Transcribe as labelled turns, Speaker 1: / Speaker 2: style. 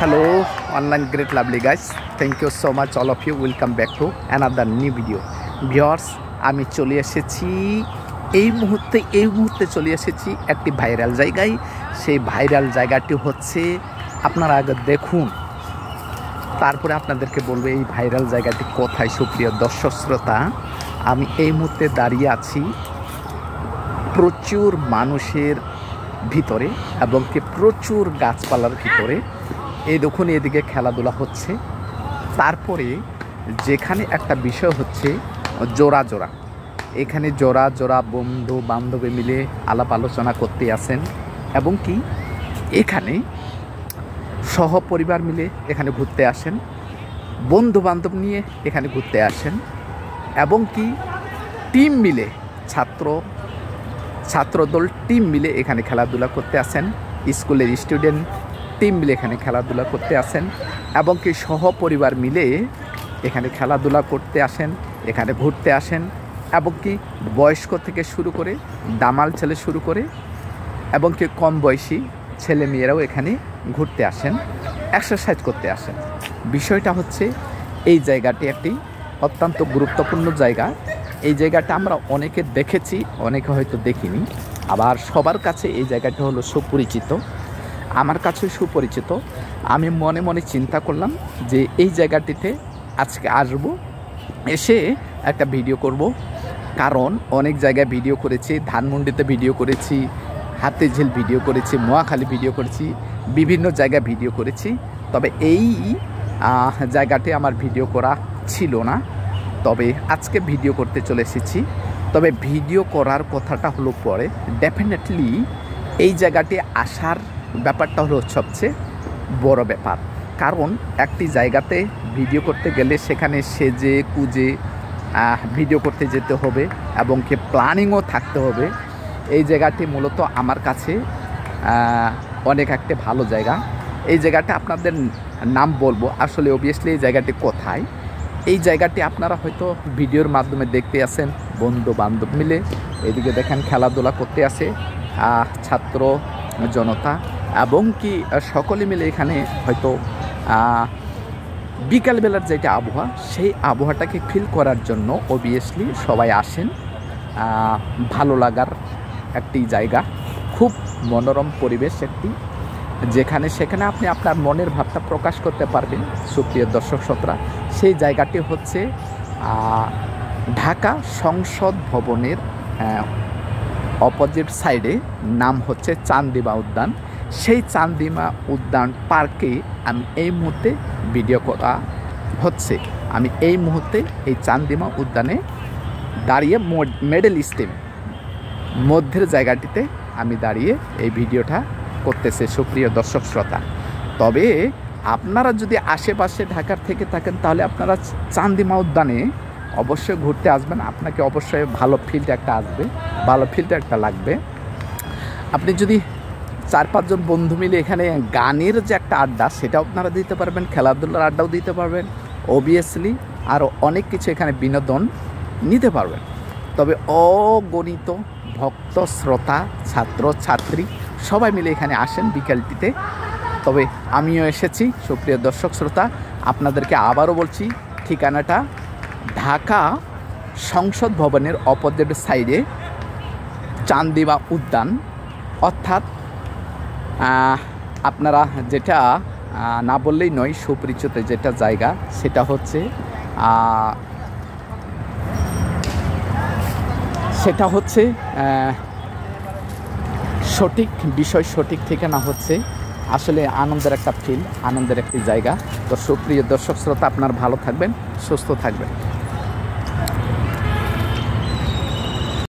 Speaker 1: hello online great lovely guys, thank you so much all of you. Welcome back to another new video. Viewers, আমি চলে এসেছি এই মুহূর্তে চলে এসেছি একটি ভাইরাল জায়গায়। সেই ভাইরাল জায়গাটি হচ্ছে, আপনারা আগে দেখুন, তারপরে আপনাদেরকে বলবো এই ভাইরাল জায়গাটি কোথায়। সুপ্রিয় দর্শক শ্রোতা, আমি এই মুহূর্তে দাঁড়িয়ে আছি প্রচুর মানুষের ভিতরে এবং কি প্রচুর গাছপালার ভিতরে। এই দেখুন, এদিকে খেলাধুলা হচ্ছে। তারপরে যেখানে একটা বিষয় হচ্ছে জোড়া জোড়া, এখানে জোড়া জোড়া বন্ধু বান্ধবী মিলে আলাপ আলোচনা করতে আসেন এবং কি এখানে সহপরিবার মিলে এখানে ঘুরতে আসেন, বন্ধু বান্ধব নিয়ে এখানে ঘুরতে আসেন এবং কি টিম মিলে ছাত্রদল টিম মিলে এখানে খেলাধুলা করতে আসেন, স্কুলের স্টুডেন্ট টিম মিলে এখানে খেলাধুলা করতে আসেন এবং কি সহপরিবার মিলে এখানে খেলাধুলা করতে আসেন, এখানে ঘুরতে আসেন এবং কি বয়স্ক থেকে শুরু করে দামাল ছেলে শুরু করে এবং কি কম বয়সী ছেলে মেয়েরাও এখানে ঘুরতে আসেন, এক্সারসাইজ করতে আসেন। বিষয়টা হচ্ছে এই জায়গাটি একটি অত্যন্ত গুরুত্বপূর্ণ জায়গা। এই জায়গাটা আমরা অনেকে দেখেছি, অনেকে হয়তো দেখিনি, আবার সবার কাছে এই জায়গাটা হলো সুপরিচিত। আমার কাছেও সুপরিচিত। আমি মনে মনে চিন্তা করলাম যে এই জায়গাটিতে আজকে আসবো, এসে একটা ভিডিও করব। কারণ অনেক জায়গায় ভিডিও করেছি, ধানমন্ডিতে ভিডিও করেছি, হাতিঝিল ভিডিও করেছি, মহাখালী ভিডিও করেছি, বিভিন্ন জায়গায় ভিডিও করেছি। তবে এই জায়গাটি আমার ভিডিও করা ছিল না, তবে আজকে ভিডিও করতে চলে এসেছি। তবে ভিডিও করার কথাটা হলো পরে, ডেফিনেটলি এই জায়গাটি আসার ব্যাপারটা হলো সবচেয়ে বড় ব্যাপার। কারণ একটি জায়গাতে ভিডিও করতে গেলে সেখানে সেজে কুজে ভিডিও করতে যেতে হবে এবং কি প্ল্যানিংও থাকতে হবে। এই জায়গাটি মূলত আমার কাছে অনেক একটা ভালো জায়গা। এই জায়গাটা আপনাদের নাম বলবো, আসলে অবভিয়াসলি এই জায়গাটি কোথায়। এই জায়গাটি আপনারা হয়তো ভিডিওর মাধ্যমে দেখতে আসেন, বন্ধু বান্ধব মিলে এদিকে দেখেন খেলাধুলা করতে আসে ছাত্র জনতা এবং কি সকলে মিলে এখানে হয়তো বিকালবেলার যেটা আবহাওয়া, সেই আবহাওয়াটাকে ফিল করার জন্য অবভিয়াসলি সবাই আসেন। ভালো লাগার একটি জায়গা, খুব মনোরম পরিবেশ একটি, সেখানে আপনি আপনার মনের ভাবটা প্রকাশ করতে পারবেন। সুপ্রিয় দর্শক শ্রোতা, সেই জায়গাটি হচ্ছে ঢাকা সংসদ ভবনের অপোজিট সাইডে, নাম হচ্ছে চান্দিমা উদ্যান। সেই চান্দিমা উদ্যান পার্কে আমি এই মুহূর্তে ভিডিও করা হচ্ছে। আমি এই মুহূর্তে এই চান্দিমা উদ্যানে দাঁড়িয়ে মিডল স্টেম মধ্যের জায়গাটিতে আমি দাঁড়িয়ে এই ভিডিওটা করতেছে। সুপ্রিয় দর্শক শ্রোতা, তবে আপনারা যদি আশেপাশে ঢাকার থেকে থাকেন তাহলে আপনারা চান্দিমা উদ্যানে অবশ্যই ঘুরতে আসবেন। আপনাকে অবশ্যই ভালো ফিল্ড একটা লাগবে। আপনি যদি 4-5 জন বন্ধু মিলে এখানে গানের যে একটা আড্ডা, সেটাও আপনারা দিতে পারবেন, খেলাধুলার আড্ডাও দিতে পারবেন, অবভিয়াসলি আরও অনেক কিছু এখানে বিনোদন নিতে পারবেন। তবে অগণিত ভক্ত শ্রোতা ছাত্র ছাত্রী সবাই মিলে এখানে আসেন বিকেলটিতে। তবে আমিও এসেছি। সুপ্রিয় দর্শক শ্রোতা, আপনাদেরকে আবারও বলছি, ঠিকানাটা ঢাকা সংসদ ভবনের অপোজিট সাইডে চান্দিমা উদ্যান, অর্থাৎ আপনারা যেটা না বললেই নয়, সুপরিচিত যেটা জায়গা, সেটা হচ্ছে সঠিক বিষয়, সঠিক ঠিকানা হচ্ছে আসলে আনন্দের একটা ফিল, আনন্দের একটি জায়গা। তো সুপ্রিয় দর্শক শ্রোতা, আপনারা ভালো থাকবেন, সুস্থ থাকবেন।